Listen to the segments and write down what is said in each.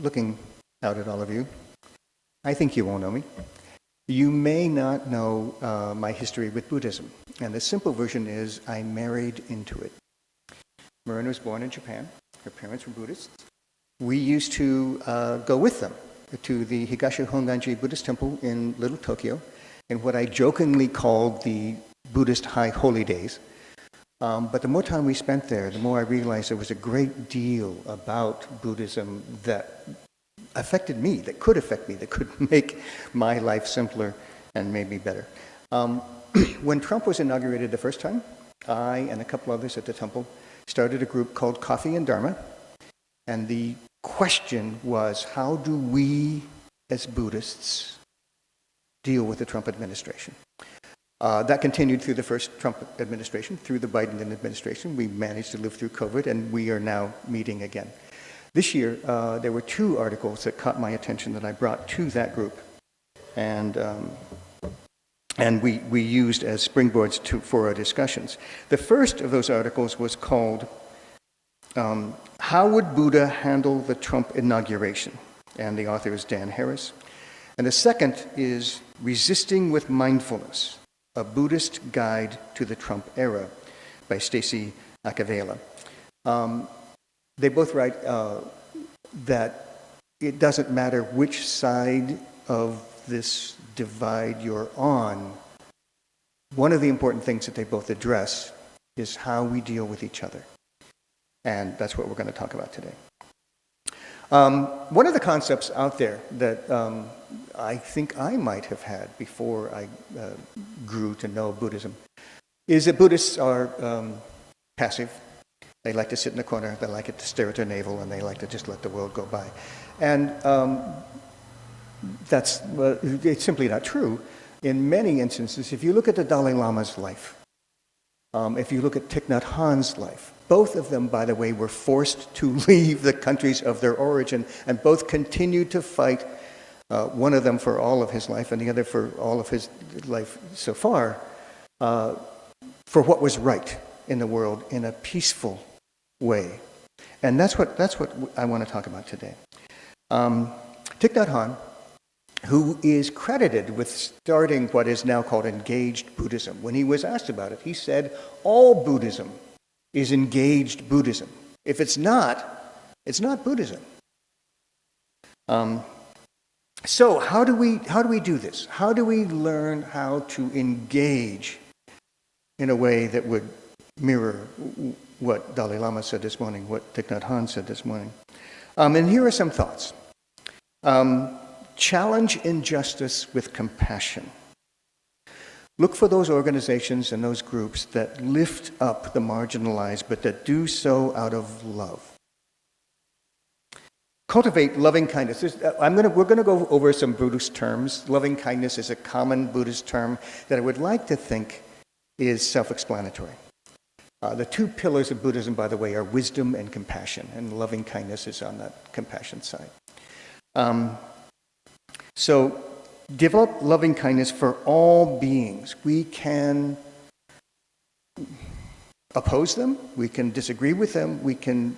Looking out at all of you, I think you all know me. You may not know my history with Buddhism. And the simple version is I married into it. Marin was born in Japan. Her parents were Buddhists. We used to go with them to the Higashi Honganji Buddhist temple in Little Tokyo, in what I jokingly called the Buddhist High Holy Days. But the more time we spent there, the more I realized there was a great deal about Buddhism that affected me, that could affect me, that could make my life simpler and maybe better. When Trump was inaugurated the first time, I and a couple others at the temple started a group called Coffee and Dharma. And the question was, how do we as Buddhists deal with the Trump administration? That continued through the first Trump administration, through the Biden administration. We managed to live through COVID, and we are now meeting again. This year, there were 2 articles that caught my attention that I brought to that group, and we used as springboards for our discussions. The first of those articles was called, How Would Buddha Handle the Trump Inauguration? And the author is Dan Harris. And the second is Resisting with Mindfulness, a Buddhist Guide to the Trump Era by Stacy Acavela. They both write that it doesn't matter which side of this divide you're on. One of the important things that they both address is how we deal with each other. And that's what we're going to talk about today. One of the concepts out there that I think I might have had before I grew to know Buddhism is that Buddhists are passive. They like to sit in the corner, they like to stare at their navel, and they like to just let the world go by. And it's simply not true. In many instances, if you look at the Dalai Lama's life, if you look at Thich Nhat Hanh's life, both of them, by the way, were forced to leave the countries of their origin, and both continued to fight, one of them for all of his life and the other for all of his life so far, for what was right in the world in a peaceful way. And that's what I want to talk about today. Thich Nhat Hanh, who is credited with starting what is now called engaged Buddhism. When he was asked about it, he said, all Buddhism is engaged Buddhism. If it's not Buddhism. So how do we do this? How do we learn how to engage in a way that would mirror what Dalai Lama said this morning, what Thich Nhat Hanh said this morning? And here are some thoughts. Challenge injustice with compassion. Look for those organizations and those groups that lift up the marginalized, but that do so out of love. Cultivate loving kindness. We're going to go over some Buddhist terms. Loving kindness is a common Buddhist term that I would like to think is self-explanatory. The 2 pillars of Buddhism, by the way, are wisdom and compassion, and loving kindness is on that compassion side. So develop loving kindness for all beings. We can oppose them, we can disagree with them, we can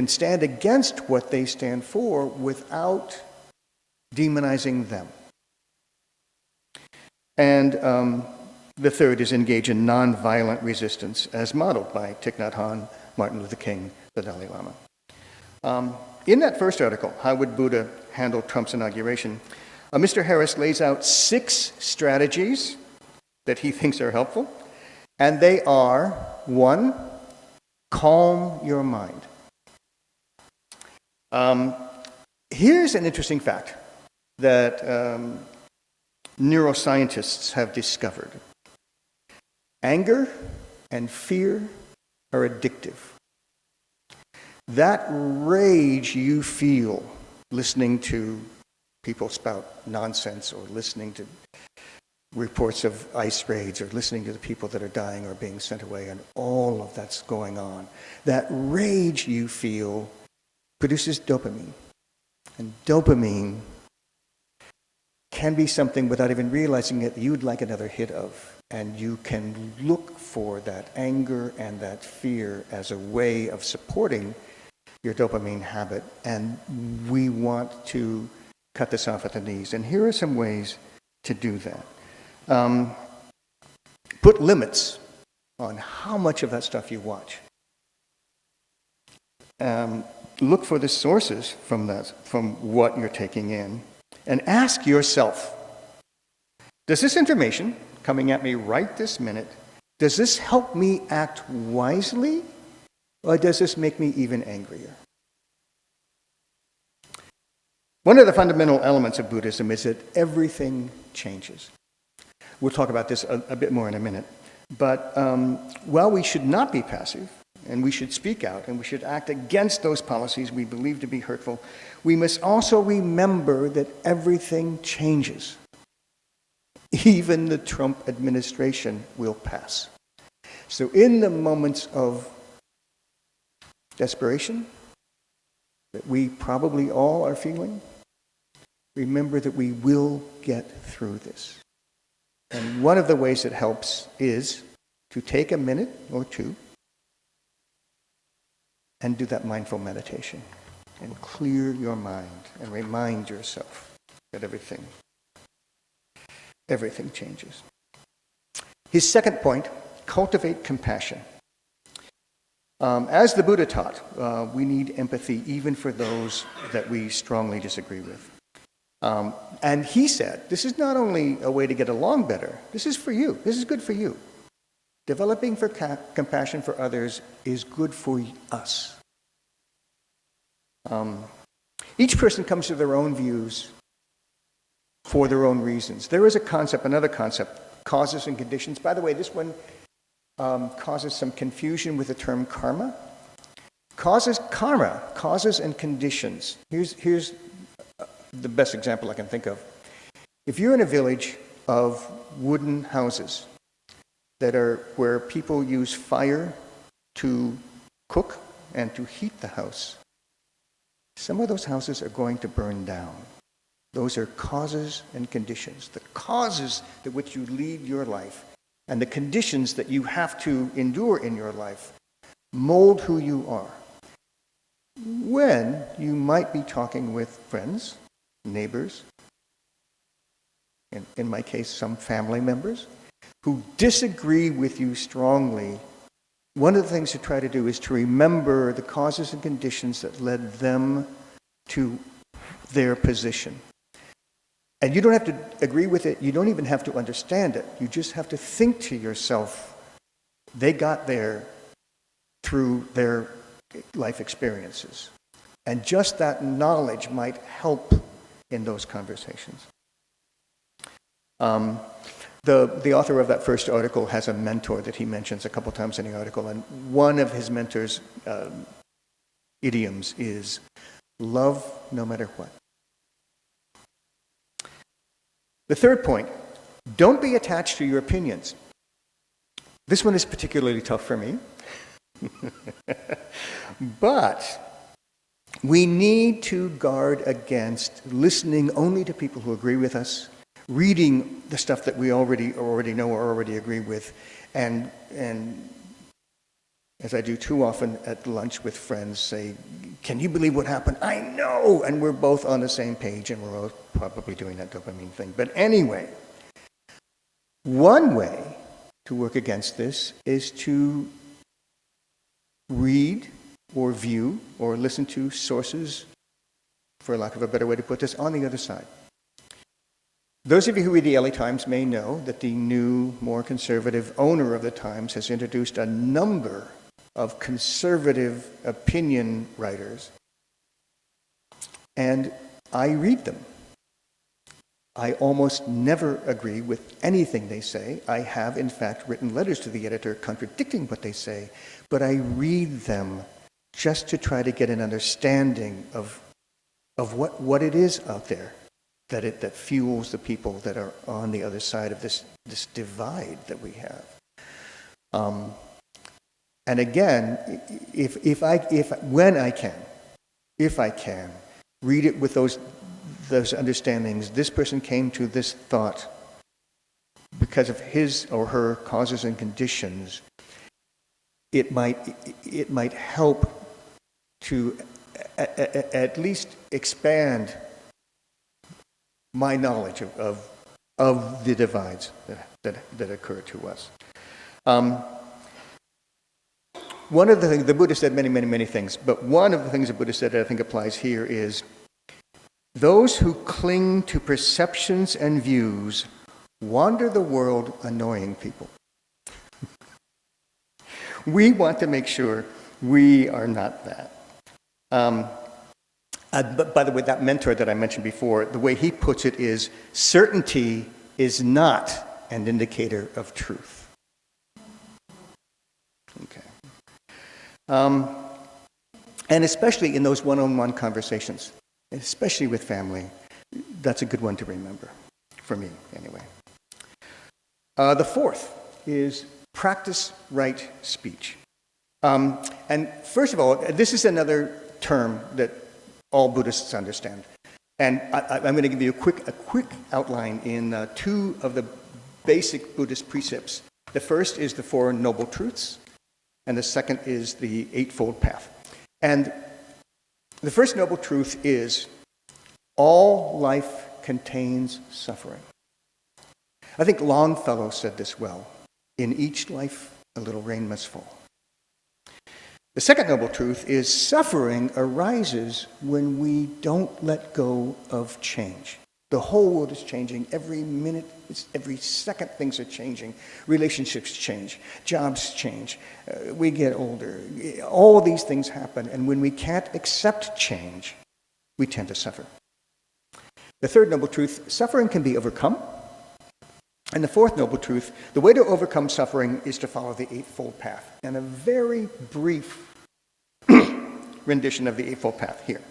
stand against what they stand for without demonizing them. And the third is engage in nonviolent resistance as modeled by Thich Nhat Hanh, Martin Luther King, the Dalai Lama. In that first article, How Would Buddha Handle Trump's Inauguration, Mr. Harris lays out 6 strategies that he thinks are helpful, and they are, 1, calm your mind. Here's an interesting fact that neuroscientists have discovered. Anger and fear are addictive. That rage you feel listening to people spout nonsense, or listening to reports of ICE raids, or listening to the people that are dying or being sent away, and all of that's going on. That rage you feel produces dopamine. And dopamine can be something without even realizing it you'd like another hit of. And you can look for that anger and that fear as a way of supporting your dopamine habit. And we want to cut this off at the knees. And here are some ways to do that. Put limits on how much of that stuff you watch. Look for the sources from what you're taking in. And ask yourself, does this information coming at me right this minute, does this help me act wisely, or does this make me even angrier? One of the fundamental elements of Buddhism is that everything changes. We'll talk about this a bit more in a minute. But while we should not be passive, and we should speak out, and we should act against those policies we believe to be hurtful, we must also remember that everything changes. Even the Trump administration will pass. So in the moments of desperation that we probably all are feeling, remember that we will get through this. And one of the ways it helps is to take a minute or two and do that mindful meditation and clear your mind and remind yourself that everything changes. His second point, cultivate compassion. As the Buddha taught, we need empathy even for those that we strongly disagree with. And he said, this is not only a way to get along better, this is for you. This is good for you. Developing compassion for others is good for us. Each person comes to their own views for their own reasons. There is another concept, causes and conditions. By the way, this one causes some confusion with the term karma. Causes and conditions. Here's the best example I can think of. If you're in a village of wooden houses where people use fire to cook and to heat the house, some of those houses are going to burn down. Those are causes and conditions. The causes that which you lead your life and the conditions that you have to endure in your life mold who you are. When you might be talking with friends, neighbors, in my case, some family members, who disagree with you strongly, one of the things to try to do is to remember the causes and conditions that led them to their position. And you don't have to agree with it. You don't even have to understand it. You just have to think to yourself, they got there through their life experiences. And just that knowledge might help in those conversations. The author of that first article has a mentor that he mentions a couple times in the article, and one of his mentor's idioms is love no matter what. The third point, don't be attached to your opinions. This one is particularly tough for me. But we need to guard against listening only to people who agree with us, reading the stuff that we already know or already agree with, and as I do too often at lunch with friends, say, can you believe what happened? I know! And we're both on the same page, and we're all probably doing that dopamine thing. But anyway, one way to work against this is to read or view or listen to sources, for lack of a better way to put this, on the other side. Those of you who read the LA Times may know that the new, more conservative owner of the Times has introduced a number of conservative opinion writers, and I read them. I almost never agree with anything they say. I have, in fact, written letters to the editor contradicting what they say, but I read them just to try to get an understanding of what it is out there that fuels the people that are on the other side of this divide that we have. And again, if I can, read it with those understandings, this person came to this thought because of his or her causes and conditions, it might help to at least expand my knowledge of the divides that occur to us. One of the things, the Buddha said many things, but one of the things the Buddha said that I think applies here is, those who cling to perceptions and views wander the world annoying people. We want to make sure we are not that. But by the way, that mentor that I mentioned before, the way he puts it is, certainty is not an indicator of truth. Okay. And especially in those one-on-one conversations, especially with family, that's a good one to remember, for me anyway. The fourth is practice right speech. And first of all, this is another term that all Buddhists understand. And I'm going to give you a quick outline in two of the basic Buddhist precepts. The first is the Four Noble Truths, and the second is the Eightfold Path. And the first noble truth is, all life contains suffering. I think Longfellow said this well, in each life a little rain must fall. The second noble truth is, suffering arises when we don't let go of change. The whole world is changing. Every minute, every second, things are changing. Relationships change. Jobs change. We get older. All these things happen. And when we can't accept change, we tend to suffer. The third noble truth, suffering can be overcome. And the fourth noble truth, the way to overcome suffering is to follow the Eightfold Path. And a very brief rendition of the Eightfold Path here.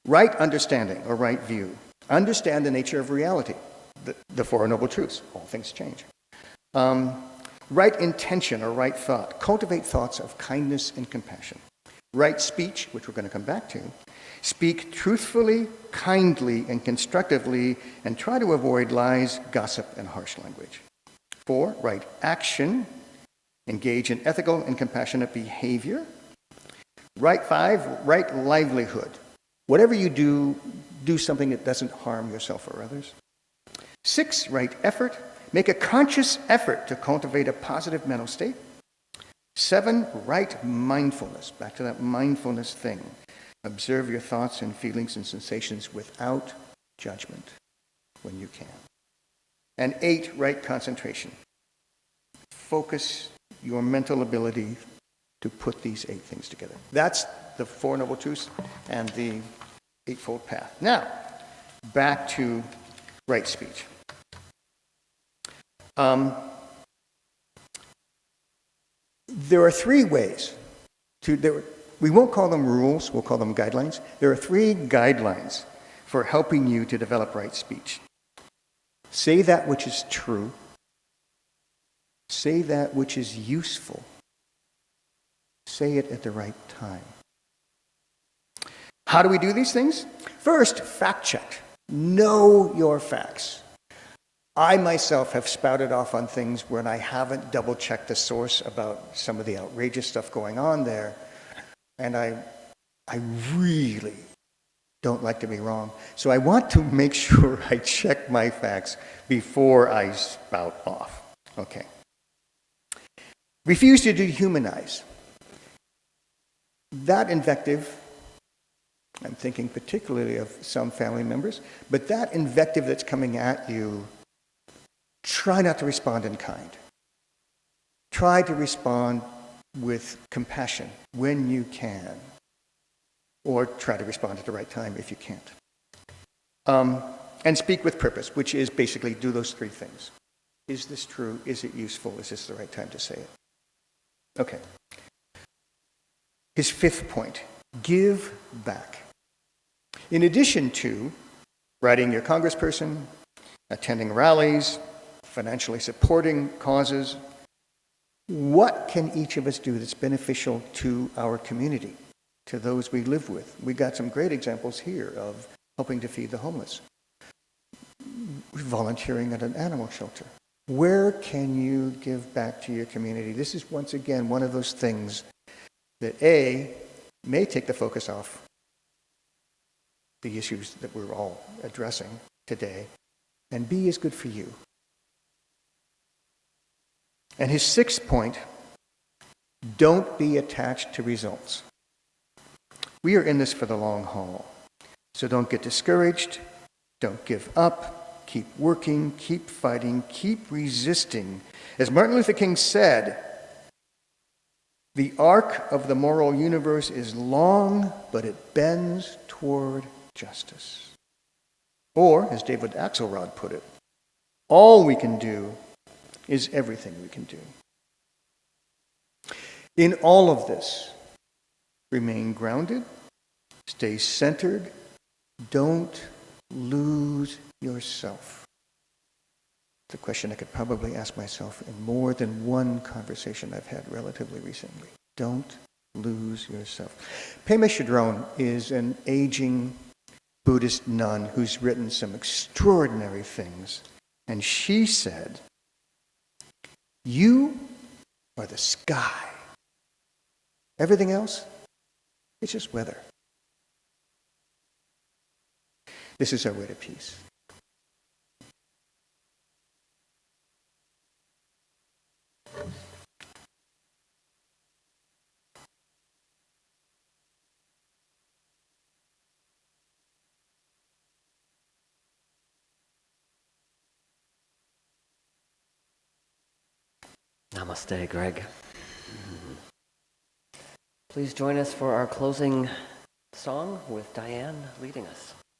Right understanding, or right view. Understand the nature of reality, the Four Noble Truths. All things change. Right intention, or right thought. Cultivate thoughts of kindness and compassion. Right speech, which we're going to come back to. Speak truthfully, kindly, and constructively, and try to avoid lies, gossip, and harsh language. 4, right action. Engage in ethical and compassionate behavior. Right 5, right livelihood. Whatever you do, do something that doesn't harm yourself or others. 6, right effort. Make a conscious effort to cultivate a positive mental state. 7, right mindfulness. Back to that mindfulness thing. Observe your thoughts and feelings and sensations without judgment when you can. And 8, right concentration. Focus your mental ability to put these 8 things together. That's the Four Noble Truths and the Eightfold Path. Now, back to right speech. There are 3 ways we won't call them rules, we'll call them guidelines. There are 3 guidelines for helping you to develop right speech. Say that which is true. Say that which is useful. Say it at the right time. How do we do these things? First, fact check. Know your facts. I myself have spouted off on things when I haven't double-checked the source about some of the outrageous stuff going on there. And I really don't like to be wrong. So I want to make sure I check my facts before I spout off. Okay. Refuse to dehumanize. That invective, I'm thinking particularly of some family members, but that invective that's coming at you, try not to respond in kind. Try to respond with compassion when you can, or try to respond at the right time if you can't. And speak with purpose, which is basically do those 3 things. Is this true? Is it useful? Is this the right time to say it? Okay. His 5th point, give back. In addition to writing your congressperson, attending rallies, financially supporting causes, what can each of us do that's beneficial to our community, to those we live with? We got some great examples here of helping to feed the homeless, volunteering at an animal shelter. Where can you give back to your community? This is, once again, one of those things that A, may take the focus off the issues that we're all addressing today, and B, is good for you. And his sixth point, don't be attached to results. We are in this for the long haul. So don't get discouraged, don't give up, keep working, keep fighting, keep resisting. As Martin Luther King said, the arc of the moral universe is long, but it bends toward justice. Or, as David Axelrod put it, all we can do is everything we can do. In all of this, remain grounded, stay centered, don't lose yourself. It's a question I could probably ask myself in more than one conversation I've had relatively recently. Don't lose yourself. Pema Chodron is an aging Buddhist nun who's written some extraordinary things. And she said, "You are the sky. Everything else, it's just weather." This is our way to peace. Namaste, Greg. Please join us for our closing song with Diane leading us.